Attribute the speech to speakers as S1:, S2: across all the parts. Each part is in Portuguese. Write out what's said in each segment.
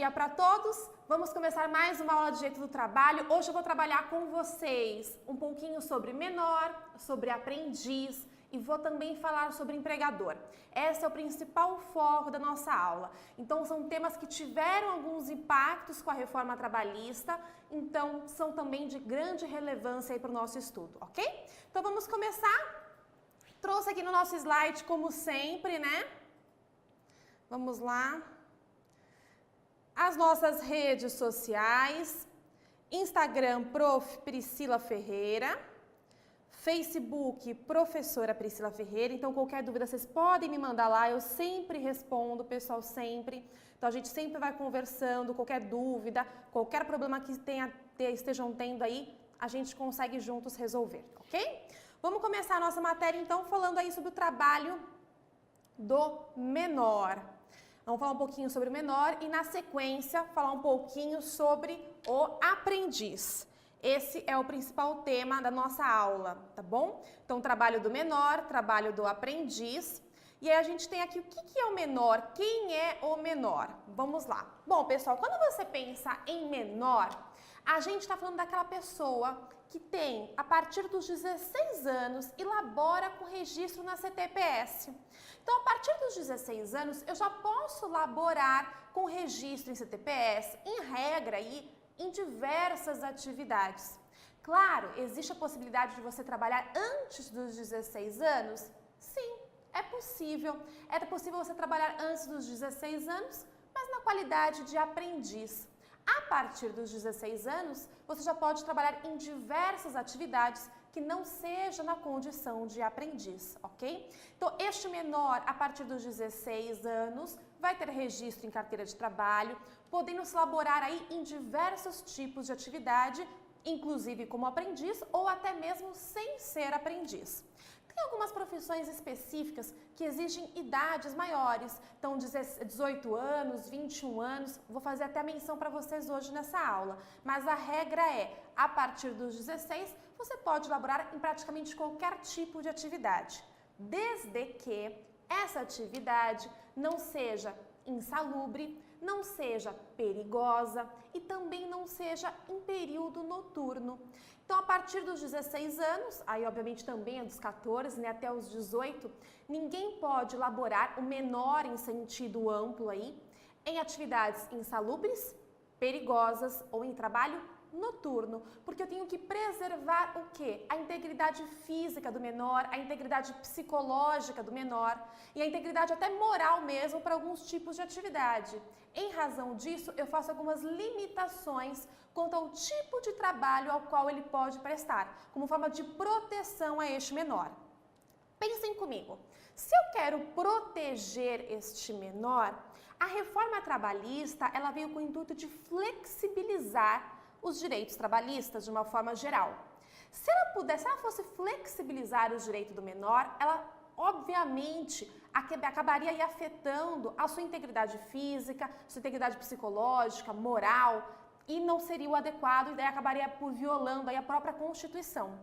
S1: dia para todos. Vamos começar mais uma aula de Direito do Trabalho. Hoje eu vou trabalhar com vocês um pouquinho sobre menor, sobre aprendiz e vou também falar sobre empregador. Esse é o principal foco da nossa aula. Então são temas que tiveram alguns impactos com a reforma trabalhista, então são também de grande relevância aí para o nosso estudo, ok? Então vamos começar. Trouxe aqui no nosso slide, como sempre, né? Vamos lá. As nossas redes sociais, Instagram, Prof. Priscila Ferreira, Facebook, Professora Priscila Ferreira. Então, qualquer dúvida, vocês podem me mandar lá, eu sempre respondo, pessoal, sempre. Então, a gente sempre vai conversando, qualquer dúvida, qualquer problema que estejam tendo aí, a gente consegue juntos resolver, ok? Vamos começar a nossa matéria, então, falando aí sobre o trabalho do menor. Vamos falar um pouquinho sobre o menor e, na sequência, falar um pouquinho sobre o aprendiz. Esse é o principal tema da nossa aula, tá bom? Então, trabalho do menor, trabalho do aprendiz. E aí a gente tem aqui o que é o menor, quem é o menor? Vamos lá. Bom, pessoal, quando você pensa em menor, a gente está falando daquela pessoa que tem, a partir dos 16 anos, e labora com registro na CTPS. Então, a partir dos 16 anos, eu já posso laborar com registro em CTPS, em regra, aí, em diversas atividades. Claro, existe a possibilidade de você trabalhar antes dos 16 anos? Sim, é possível. É possível você trabalhar antes dos 16 anos, mas na qualidade de aprendiz. A partir dos 16 anos, você já pode trabalhar em diversas atividades que não seja na condição de aprendiz, ok? Então, este menor, a partir dos 16 anos, vai ter registro em carteira de trabalho, podendo se laborar aí em diversos tipos de atividade, inclusive como aprendiz ou até mesmo sem ser aprendiz. Tem algumas profissões específicas que exigem idades maiores, então 18 anos, 21 anos, vou fazer até menção para vocês hoje nessa aula, mas a regra é, a partir dos 16, você pode laborar em praticamente qualquer tipo de atividade, desde que essa atividade não seja insalubre, não seja perigosa e também não seja em período noturno. Então, a partir dos 16 anos, aí obviamente também é dos 14, né, até os 18, ninguém pode laborar o menor em sentido amplo aí, em atividades insalubres, perigosas ou em trabalho noturno, porque eu tenho que preservar o quê? A integridade física do menor, a integridade psicológica do menor e a integridade até moral mesmo para alguns tipos de atividade. Em razão disso, eu faço algumas limitações quanto ao tipo de trabalho ao qual ele pode prestar, como forma de proteção a este menor. Pensem comigo, se eu quero proteger este menor, a reforma trabalhista ela veio com o intuito de flexibilizar os direitos trabalhistas de uma forma geral. Se ela fosse flexibilizar os direitos do menor, ela obviamente acabaria aí afetando a sua integridade física, sua integridade psicológica, moral, e não seria o adequado e daí acabaria por violando aí a própria Constituição.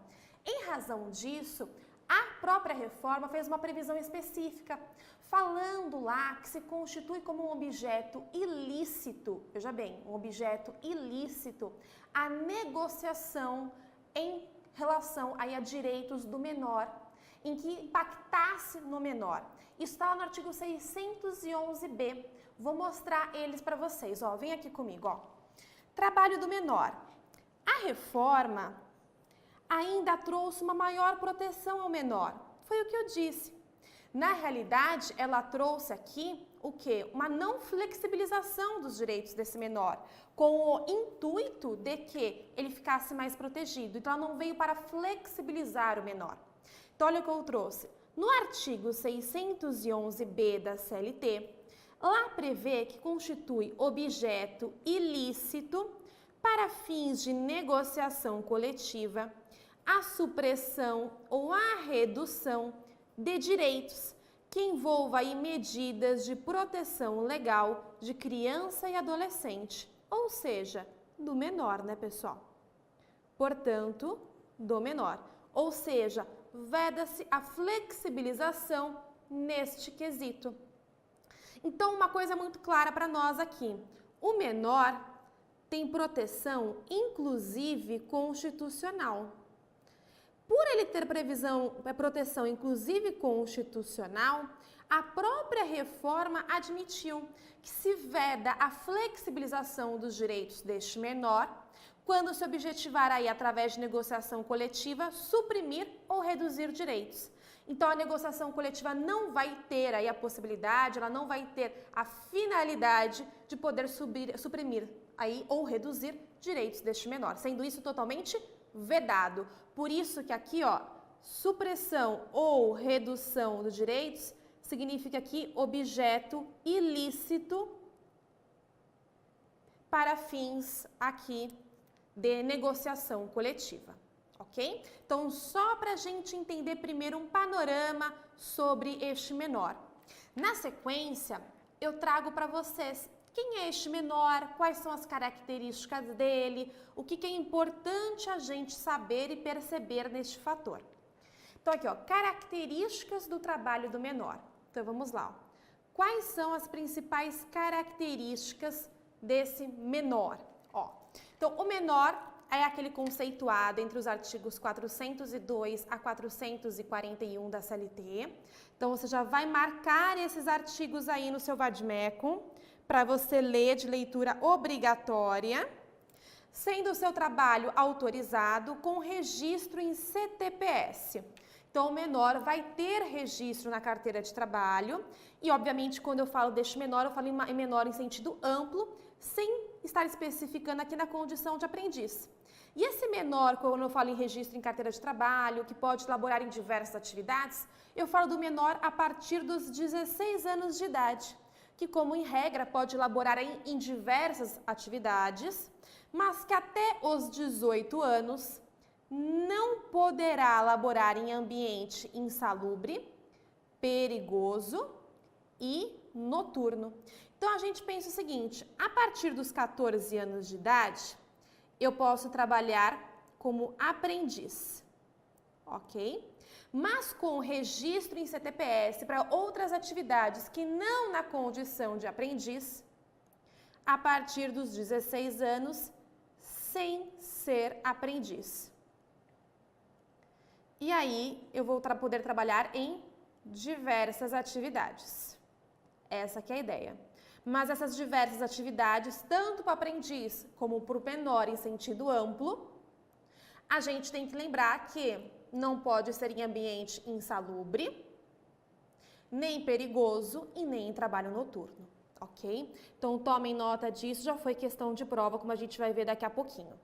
S1: Em razão disso, a própria reforma fez uma previsão específica, falando lá que se constitui como um objeto ilícito, veja bem, um objeto ilícito, a negociação em relação aí a direitos do menor, em que impactasse no menor. Isso está lá no artigo 611b. Vou mostrar eles para vocês, ó, vem aqui comigo, ó. Trabalho do menor. A reforma ainda trouxe uma maior proteção ao menor. Foi o que eu disse. Na realidade, ela trouxe aqui o quê? Uma não flexibilização dos direitos desse menor, com o intuito de que ele ficasse mais protegido. Então, ela não veio para flexibilizar o menor. Então, olha o que eu trouxe. No artigo 611b da CLT, lá prevê que constitui objeto ilícito para fins de negociação coletiva a supressão ou a redução de direitos que envolva aí medidas de proteção legal de criança e adolescente, ou seja, do menor, né, pessoal? Portanto, do menor. Ou seja, veda-se a flexibilização neste quesito. Então, uma coisa muito clara para nós aqui. o menor tem proteção, inclusive constitucional. Por ele ter proteção, inclusive constitucional, a própria reforma admitiu que se veda a flexibilização dos direitos deste menor quando se objetivar aí, através de negociação coletiva, suprimir ou reduzir direitos. Então, a negociação coletiva não vai ter aí a possibilidade, ela não vai ter a finalidade de poder suprimir aí ou reduzir direitos deste menor, sendo isso totalmente vedado. Por isso que aqui, ó, supressão ou redução dos direitos significa aqui objeto ilícito para fins aqui de negociação coletiva, ok? Então, só para a gente entender primeiro um panorama sobre este menor. Na sequência, eu trago para vocês quem é este menor, quais são as características dele, o que é importante a gente saber e perceber neste fator. Então, aqui, ó, características do trabalho do menor. Então, vamos lá. Ó. Quais são as principais características desse menor? Ó, então, o menor é aquele conceituado entre os artigos 402 a 441 da CLT. Então, você já vai marcar esses artigos aí no seu vade-mecum para você ler de leitura obrigatória, sendo o seu trabalho autorizado com registro em CTPS. Então, o menor vai ter registro na carteira de trabalho e, obviamente, quando eu falo deste menor, eu falo em menor em sentido amplo, sem estar especificando aqui na condição de aprendiz. E esse menor, quando eu falo em registro em carteira de trabalho, que pode elaborar em diversas atividades, eu falo do menor a partir dos 16 anos de idade, que, como em regra, pode elaborar em diversas atividades, mas que até os 18 anos não poderá elaborar em ambiente insalubre, perigoso e noturno. Então, a gente pensa o seguinte, a partir dos 14 anos de idade, eu posso trabalhar como aprendiz, ok? Mas com registro em CTPS para outras atividades que não na condição de aprendiz, a partir dos 16 anos, sem ser aprendiz. E aí, eu vou poder trabalhar em diversas atividades. Essa que é a ideia. Mas essas diversas atividades, tanto para o aprendiz como para o menor em sentido amplo, a gente tem que lembrar que não pode ser em ambiente insalubre, nem perigoso e nem em trabalho noturno, ok? Então, tomem nota disso, já foi questão de prova, como a gente vai ver daqui a pouquinho.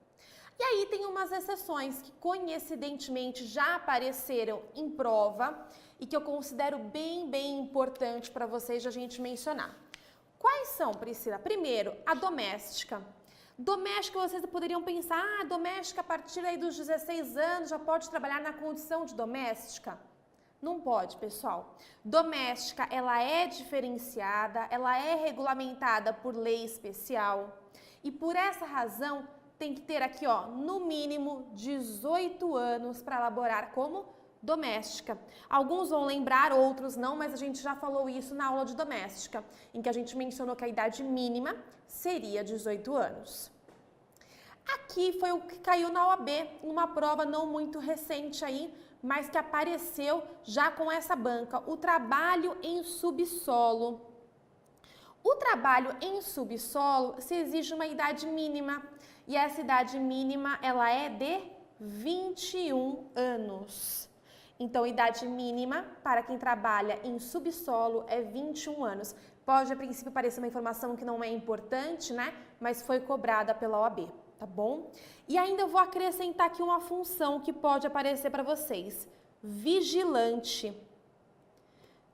S1: E aí tem umas exceções que coincidentemente já apareceram em prova e que eu considero bem importante para vocês a gente mencionar. Quais são, Priscila? Primeiro, a doméstica. Doméstica, vocês poderiam pensar, doméstica a partir aí dos 16 anos já pode trabalhar na condição de doméstica? Não pode, pessoal. Doméstica, ela é diferenciada, ela é regulamentada por lei especial e por essa razão tem que ter aqui, ó, no mínimo 18 anos para elaborar como doméstica. Alguns vão lembrar, outros não, mas a gente já falou isso na aula de doméstica, em que a gente mencionou que a idade mínima seria 18 anos. Aqui foi o que caiu na OAB, uma prova não muito recente aí, mas que apareceu já com essa banca, o trabalho em subsolo. O trabalho em subsolo se exige uma idade mínima, e essa idade mínima ela é de 21 anos. Então, idade mínima para quem trabalha em subsolo é 21 anos. Pode, a princípio, parecer uma informação que não é importante, né? Mas foi cobrada pela OAB, tá bom? E ainda eu vou acrescentar aqui uma função que pode aparecer para vocês. Vigilante.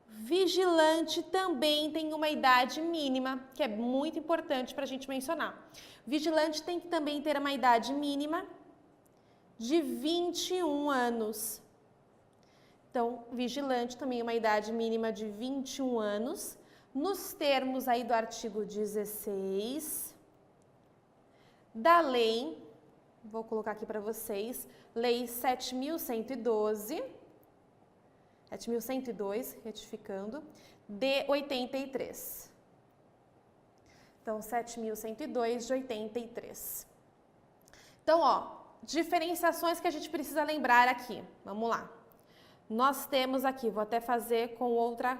S1: Vigilante também tem uma idade mínima, que é muito importante para a gente mencionar. Vigilante tem que também ter uma idade mínima de 21 anos. Então, vigilante também uma idade mínima de 21 anos, nos termos aí do artigo 16 da lei, vou colocar aqui para vocês, lei 7.102, retificando, de 83. Então, 7.102 de 83. Então, ó, diferenciações que a gente precisa lembrar aqui. Vamos lá. Nós temos aqui, vou até fazer com outra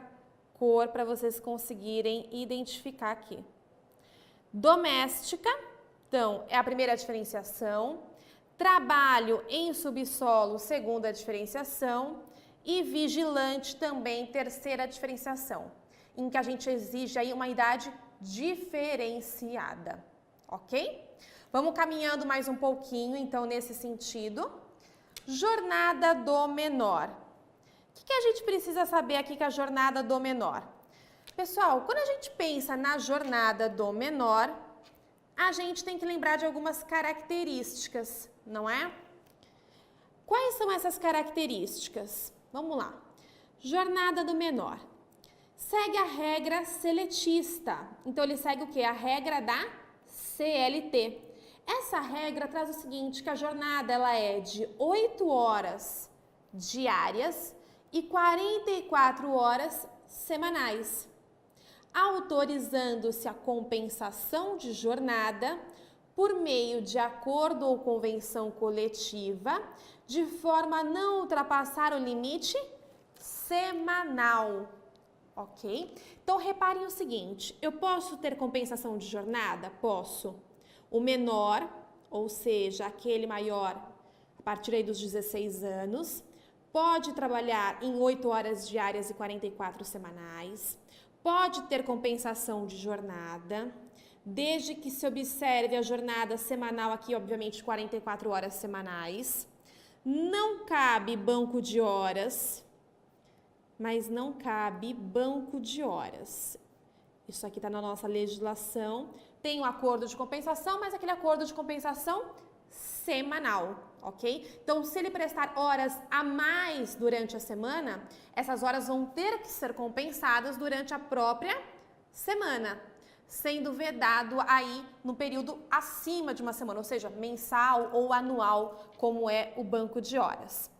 S1: cor para vocês conseguirem identificar aqui. Doméstica, então, é a primeira diferenciação. Trabalho em subsolo, segunda diferenciação. E vigilante também, terceira diferenciação, em que a gente exige aí uma idade diferenciada, ok? Vamos caminhando mais um pouquinho, então, nesse sentido. Jornada do menor. O que a gente precisa saber aqui com a jornada do menor? Pessoal, quando a gente pensa na jornada do menor, a gente tem que lembrar de algumas características, não é? Quais são essas características? Vamos lá. Jornada do menor. Segue a regra seletista. Então, ele segue o quê? A regra da CLT. Essa regra traz o seguinte, que a jornada ela é de 8 horas diárias e 44 horas semanais, autorizando-se a compensação de jornada por meio de acordo ou convenção coletiva, de forma a não ultrapassar o limite semanal, ok? Então, reparem o seguinte, eu posso ter compensação de jornada? Posso. O menor, ou seja, aquele maior, a partir aí dos 16 anos, pode trabalhar em 8 horas diárias e 44 semanais, pode ter compensação de jornada, desde que se observe a jornada semanal aqui, obviamente, 44 horas semanais. Não cabe banco de horas, mas não cabe banco de horas. Isso aqui está na nossa legislação. Tem um acordo de compensação, mas aquele acordo de compensação semanal, ok? Então, se ele prestar horas a mais durante a semana, essas horas vão ter que ser compensadas durante a própria semana, sendo vedado aí no período acima de uma semana, ou seja, mensal ou anual, como é o banco de horas,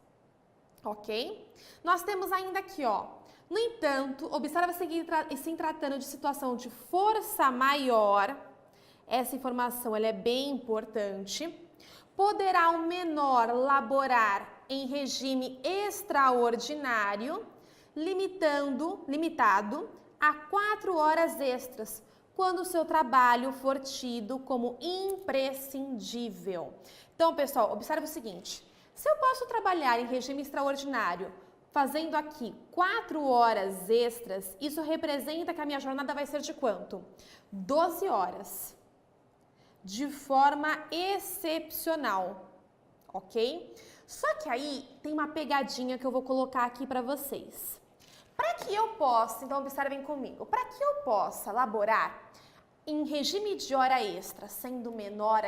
S1: ok? Nós temos ainda aqui, ó, no entanto, observa-se em tratando de situação de força maior, essa informação ela é bem importante, poderá o menor laborar em regime extraordinário, limitado a 4 horas extras, quando o seu trabalho for tido como imprescindível. Então, pessoal, observe o seguinte, se eu posso trabalhar em regime extraordinário, fazendo aqui 4 horas extras, isso representa que a minha jornada vai ser de quanto? 12 horas. De forma excepcional, ok? Só que aí tem uma pegadinha que eu vou colocar aqui para vocês. Para que eu possa, então observem comigo, para que eu possa laborar em regime de hora extra, sendo menor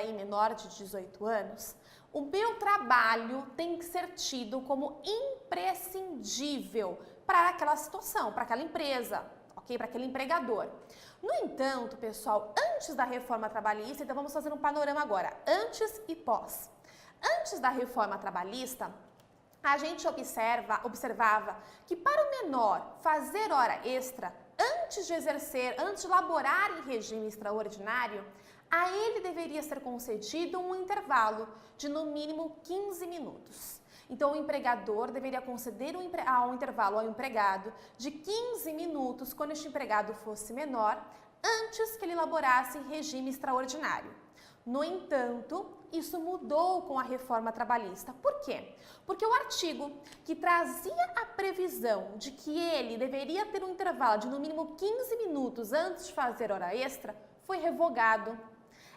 S1: de 18 anos, o meu trabalho tem que ser tido como imprescindível para aquela situação, para aquela empresa, ok? Para aquele empregador. No entanto, pessoal, antes da reforma trabalhista, então vamos fazer um panorama agora, antes e pós. Antes da reforma trabalhista, a gente observava que para o menor fazer hora extra, antes de exercer, antes de laborar em regime extraordinário, a ele deveria ser concedido um intervalo de no mínimo 15 minutos. Então, o empregador deveria conceder um intervalo ao empregado de 15 minutos quando este empregado fosse menor, antes que ele laborasse em regime extraordinário. No entanto, isso mudou com a reforma trabalhista. Por quê? Porque o artigo que trazia a previsão de que ele deveria ter um intervalo de no mínimo 15 minutos antes de fazer hora extra foi revogado.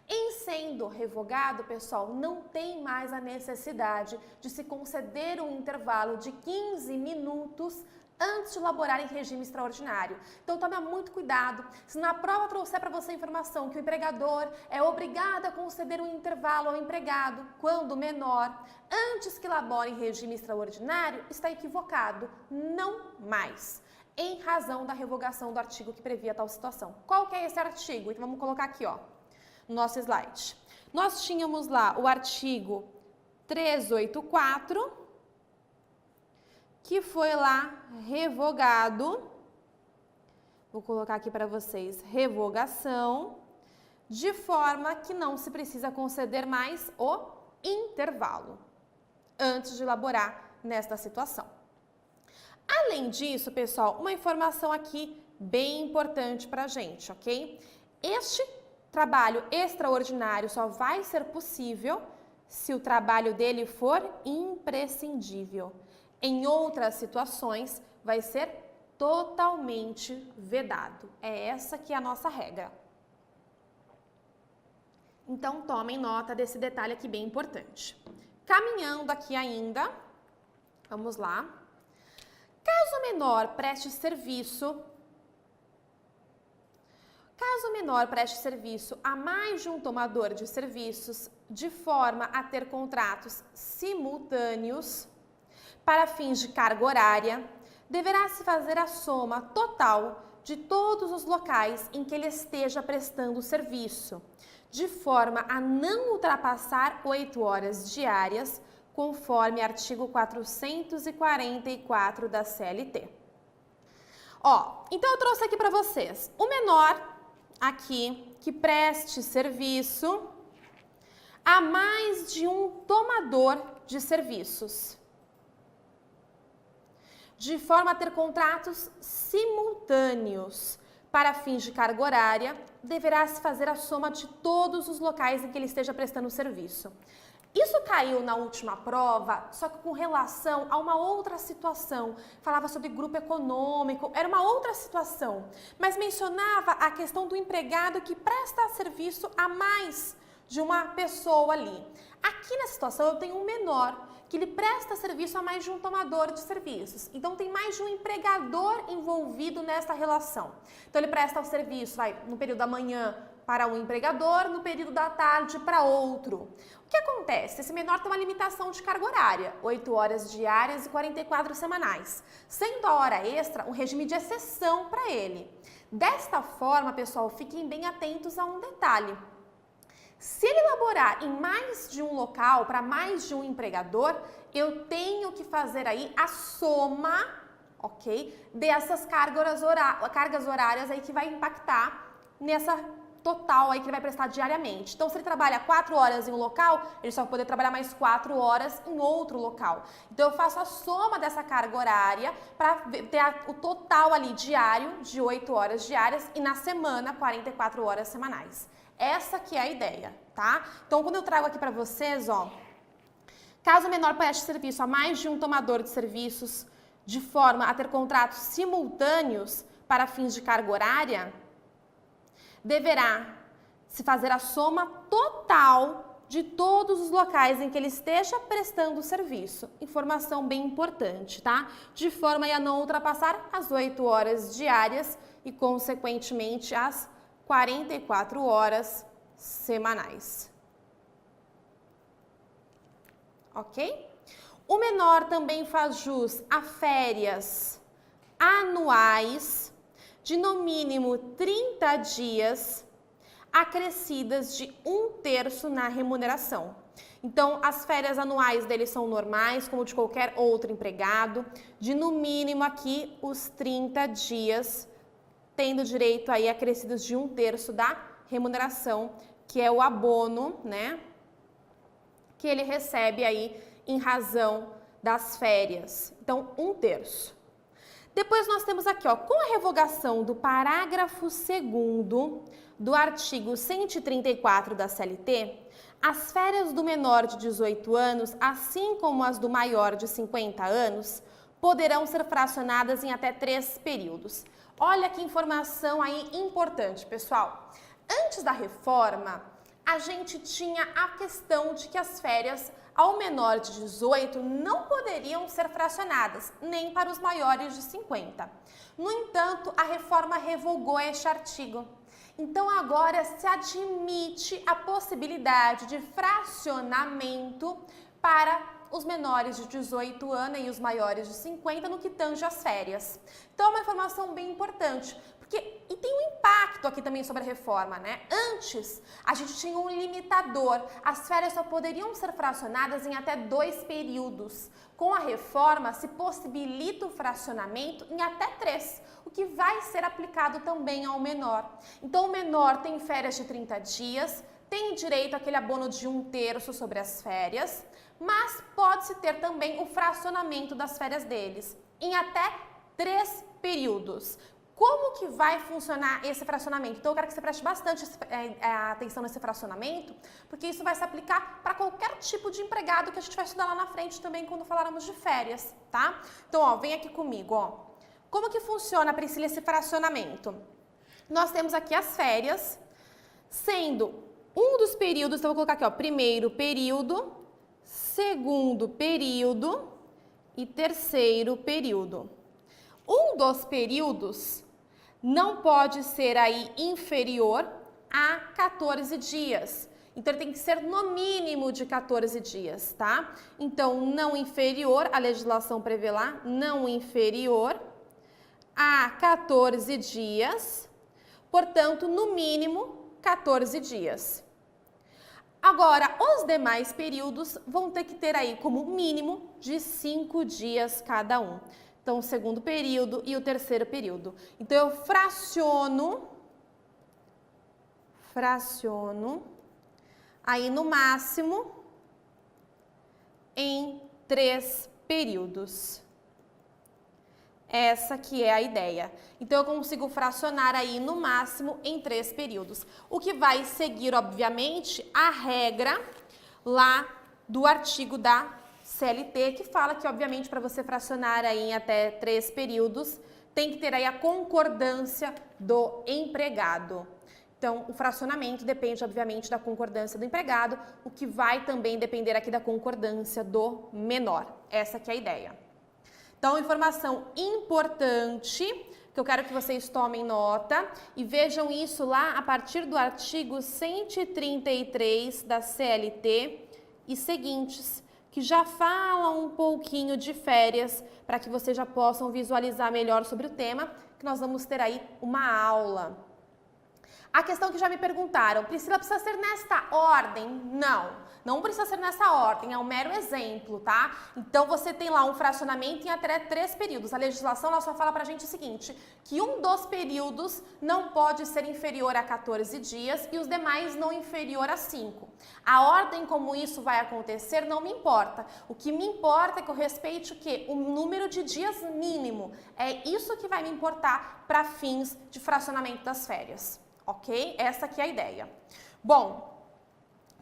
S1: Em sendo revogado, pessoal, não tem mais a necessidade de se conceder um intervalo de 15 minutos antes de laborar em regime extraordinário. Então, tome muito cuidado. Se na prova trouxer para você a informação que o empregador é obrigado a conceder um intervalo ao empregado quando menor, antes que labore em regime extraordinário, está equivocado. Não mais. Em razão da revogação do artigo que previa tal situação. Qual que é esse artigo? Então, vamos colocar aqui, ó, no nosso slide. Nós tínhamos lá o artigo 384, que foi lá revogado. Vou colocar aqui para vocês, revogação. de forma que não se precisa conceder mais o intervalo antes de elaborar nesta situação. Além disso, pessoal, uma informação aqui bem importante para a gente, ok? Este trabalho extraordinário só vai ser possível se o trabalho dele for imprescindível. Em outras situações, vai ser totalmente vedado. É essa que é a nossa regra. Então, tomem nota desse detalhe aqui bem importante. Caminhando aqui ainda, vamos lá. Caso o menor preste serviço a mais de um tomador de serviços de forma a ter contratos simultâneos para fins de carga horária, deverá se fazer a soma total de todos os locais em que ele esteja prestando o serviço, de forma a não ultrapassar 8 horas diárias, conforme artigo 444 da CLT. Então eu trouxe aqui para vocês o menor aqui que preste serviço a mais de um tomador de serviços, de forma a ter contratos simultâneos para fins de carga horária, deverá se fazer a soma de todos os locais em que ele esteja prestando serviço. Isso caiu na última prova, só que com relação a uma outra situação. Falava sobre grupo econômico, era uma outra situação, mas mencionava a questão do empregado que presta serviço a mais de uma pessoa ali. Aqui nessa situação eu tenho um menor que ele presta serviço a mais de um tomador de serviços. Então tem mais de um empregador envolvido nessa relação. Então ele presta o serviço, no período da manhã para um empregador, no período da tarde para outro. O que acontece? Esse menor tem uma limitação de carga horária, 8 horas diárias e 44 semanais, sendo a hora extra um regime de exceção para ele. Desta forma, pessoal, fiquem bem atentos a um detalhe. Se ele elaborar em mais de um local, para mais de um empregador, eu tenho que fazer aí a soma, ok? Dessas cargas horárias aí que vai impactar nessa total aí que ele vai prestar diariamente. Então, se ele trabalha 4 horas em um local, ele só vai poder trabalhar mais 4 horas em outro local. Então, eu faço a soma dessa carga horária para ter o total ali diário de 8 horas diárias e na semana 44 horas semanais. Essa que é a ideia, tá? Então, quando eu trago aqui para vocês, caso o menor preste serviço a mais de um tomador de serviços de forma a ter contratos simultâneos para fins de carga horária, deverá se fazer a soma total de todos os locais em que ele esteja prestando o serviço. Informação bem importante, tá? De forma a não ultrapassar as 8 horas diárias e, consequentemente, as 44 horas semanais. Ok? O menor também faz jus a férias anuais de no mínimo 30 dias, acrescidas de 1/3 na remuneração. Então, as férias anuais dele são normais, como de qualquer outro empregado, de no mínimo aqui os 30 dias, tendo direito aí acrescidos de 1/3 da remuneração, que é o abono, né, que ele recebe aí em razão das férias. Então, 1/3. Depois nós temos aqui, com a revogação do parágrafo 2º do artigo 134 da CLT, as férias do menor de 18 anos, assim como as do maior de 50 anos, poderão ser fracionadas em até 3 períodos. Olha que informação aí importante, pessoal. Antes da reforma, a gente tinha a questão de que as férias ao menor de 18 não poderiam ser fracionadas, nem para os maiores de 50. No entanto, a reforma revogou este artigo. Então, agora se admite a possibilidade de fracionamento para os menores de 18 anos e os maiores de 50 no que tange às férias. Então, é uma informação bem importante, porque tem um impacto aqui também sobre a reforma, né? Antes, a gente tinha um limitador. As férias só poderiam ser fracionadas em até 2 períodos. Com a reforma, se possibilita o fracionamento em até 3, o que vai ser aplicado também ao menor. Então, o menor tem férias de 30 dias, tem direito àquele abono de 1/3 sobre as férias, mas pode-se ter também o fracionamento das férias deles em até 3 períodos. Como que vai funcionar esse fracionamento? Então, eu quero que você preste bastante atenção nesse fracionamento, porque isso vai se aplicar para qualquer tipo de empregado que a gente vai estudar lá na frente também quando falarmos de férias, tá? Então, ó, vem aqui comigo, ó. Como que funciona, Priscila, esse fracionamento? Nós temos aqui as férias, sendo um dos períodos, então eu vou colocar aqui, ó, primeiro período, segundo período e terceiro período. Um dos períodos não pode ser aí inferior a 14 dias. Então, ele tem que ser no mínimo de 14 dias, tá? Então, não inferior, a legislação prevê lá, não inferior a 14 dias, portanto, no mínimo 14 dias. Agora, os demais períodos vão ter que ter aí como mínimo de 5 dias cada um. Então, o segundo período e o terceiro período. Então, eu fraciono aí no máximo em 3 períodos. Essa que é a ideia. Então, eu consigo fracionar aí no máximo em 3 períodos. O que vai seguir, obviamente, a regra lá do artigo da CLT, que fala que, obviamente, para você fracionar aí em até 3 períodos, tem que ter aí a concordância do empregado. Então, o fracionamento depende, obviamente, da concordância do empregado, o que vai também depender aqui da concordância do menor. Essa que é a ideia. Então, informação importante, que eu quero que vocês tomem nota e vejam isso lá a partir do artigo 133 da CLT e seguintes, que já falam um pouquinho de férias, para que vocês já possam visualizar melhor sobre o tema, que nós vamos ter aí uma aula. A questão que já me perguntaram, Priscila, precisa ser nesta ordem? Não precisa ser nessa ordem, é um mero exemplo, tá? Então, você tem lá um fracionamento em até 3 períodos. A legislação ela só fala pra gente o seguinte, que um dos períodos não pode ser inferior a 14 dias e os demais não inferior a 5. A ordem como isso vai acontecer não me importa. O que me importa é que eu respeite o quê? O número de dias mínimo. É isso que vai me importar para fins de fracionamento das férias. Ok? Essa aqui é a ideia. Bom,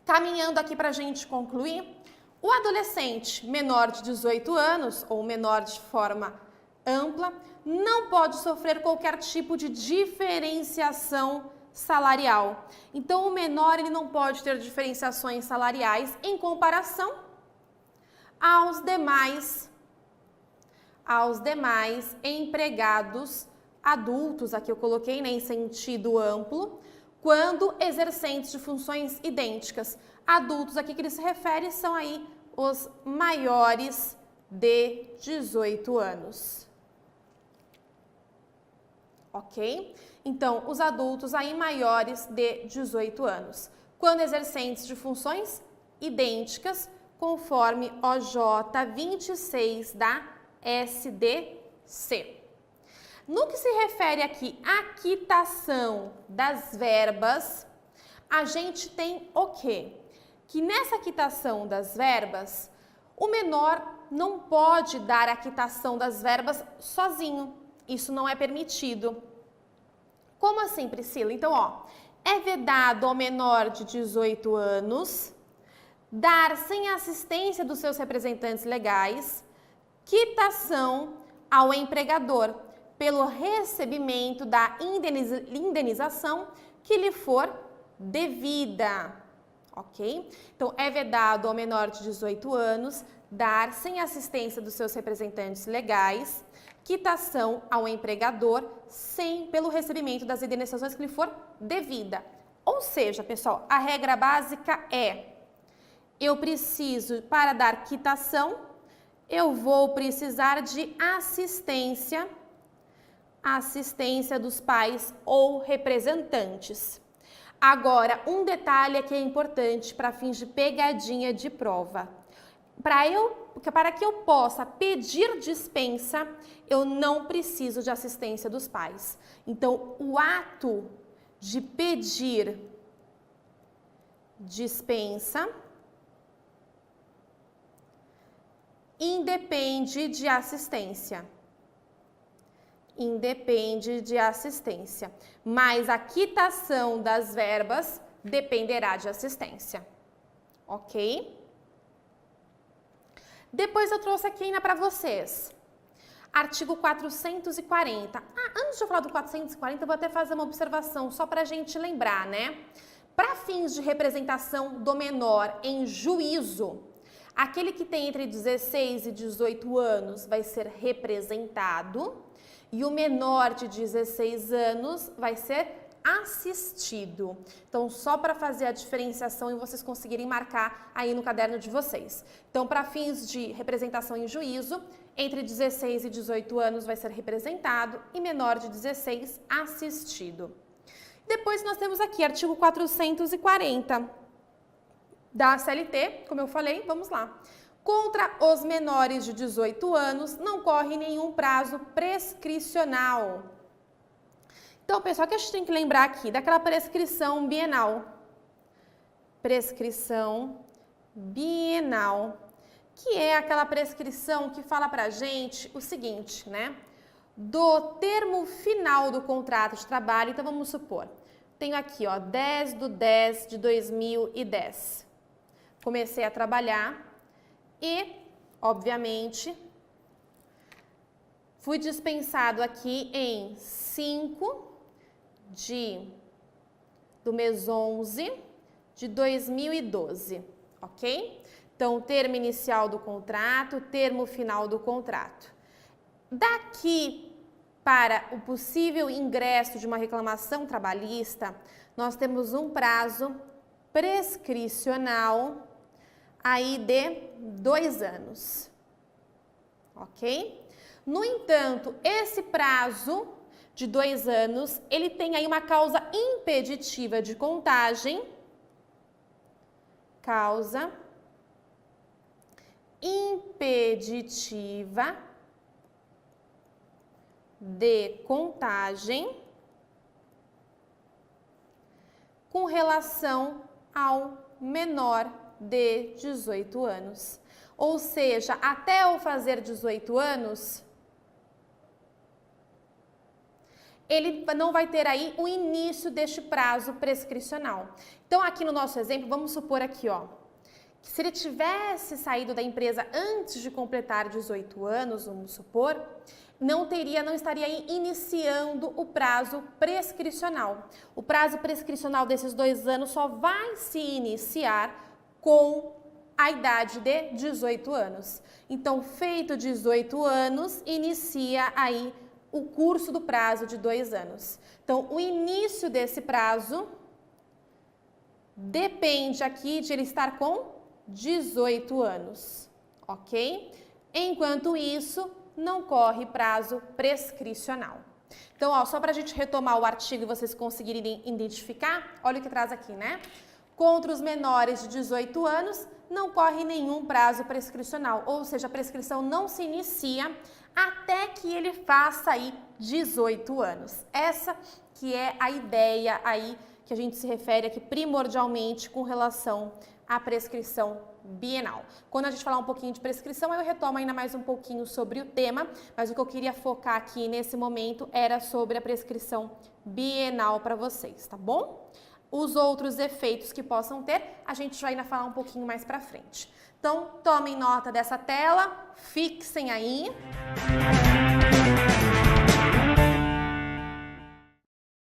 S1: caminhando aqui para a gente concluir, o adolescente menor de 18 anos, ou menor de forma ampla, não pode sofrer qualquer tipo de diferenciação salarial. Então, o menor ele não pode ter diferenciações salariais em comparação aos demais empregados adultos, aqui eu coloquei, né, em sentido amplo, quando exercentes de funções idênticas. Adultos aqui que ele se refere são aí os maiores de 18 anos. Ok? Então, os adultos aí maiores de 18 anos. Quando exercentes de funções idênticas, conforme OJ 26 da SDC. No que se refere aqui à quitação das verbas, a gente tem o quê? Que nessa quitação das verbas, o menor não pode dar a quitação das verbas sozinho. Isso não é permitido. Como assim, Priscila? Então, ó, é vedado ao menor de 18 anos dar, sem assistência dos seus representantes legais, quitação ao empregador pelo recebimento da indenização que lhe for devida, ok? Então, é vedado ao menor de 18 anos dar, sem assistência dos seus representantes legais, quitação ao empregador pelo recebimento das indenizações que lhe for devida. Ou seja, pessoal, a regra básica é, eu preciso, para dar quitação, eu vou precisar de assistência assistência dos pais ou representantes. Agora, um detalhe que é importante para fins de pegadinha de prova. Para que eu possa pedir dispensa, eu não preciso de assistência dos pais. Então, o ato de pedir dispensa independe de assistência. Independe de assistência. Mas a quitação das verbas dependerá de assistência. Ok? Depois eu trouxe aqui ainda para vocês. Artigo 440. Antes de eu falar do 440, eu vou até fazer uma observação só para a gente lembrar, né? Para fins de representação do menor em juízo, aquele que tem entre 16 e 18 anos vai ser representado e o menor de 16 anos vai ser assistido. Então, só para fazer a diferenciação e vocês conseguirem marcar aí no caderno de vocês. Então, para fins de representação em juízo, entre 16 e 18 anos vai ser representado e menor de 16 assistido. Depois nós temos aqui artigo 440 da CLT, como eu falei, vamos lá. Contra os menores de 18 anos não corre nenhum prazo prescricional. Então, pessoal, o que a gente tem que lembrar aqui daquela prescrição bienal. Prescrição bienal, que é aquela prescrição que fala pra gente o seguinte, né? Do termo final do contrato de trabalho, então vamos supor, tenho aqui, ó, 10/10/2010. Comecei a trabalhar e, obviamente, fui dispensado aqui em 5 do mês 11 de 2012, ok? Então, termo inicial do contrato, termo final do contrato. Daqui para o possível ingresso de uma reclamação trabalhista, nós temos um prazo prescricional aí de 2 anos, ok? No entanto, esse prazo de 2 anos, ele tem aí uma causa impeditiva de contagem, causa impeditiva de contagem com relação ao menor de 18 anos. Ou seja, até eu fazer 18 anos, ele não vai ter aí o início deste prazo prescricional. Então, aqui no nosso exemplo, vamos supor aqui, ó, que se ele tivesse saído da empresa antes de completar 18 anos, vamos supor, não estaria aí iniciando o prazo prescricional. O prazo prescricional desses 2 anos só vai se iniciar com a idade de 18 anos. Então, feito 18 anos, inicia aí o curso do prazo de 2 anos. Então, o início desse prazo depende aqui de ele estar com 18 anos, ok? Enquanto isso, não corre prazo prescricional. Então, ó, só para a gente retomar o artigo e vocês conseguirem identificar, olha o que traz aqui, né? Contra os menores de 18 anos, não corre nenhum prazo prescricional, ou seja, a prescrição não se inicia até que ele faça aí 18 anos. Essa que é a ideia aí que a gente se refere aqui primordialmente com relação à prescrição bienal. Quando a gente falar um pouquinho de prescrição, eu retomo ainda mais um pouquinho sobre o tema, mas o que eu queria focar aqui nesse momento era sobre a prescrição bienal para vocês, tá bom? Os outros efeitos que possam ter, a gente vai ainda falar um pouquinho mais para frente. Então, tomem nota dessa tela, fixem aí.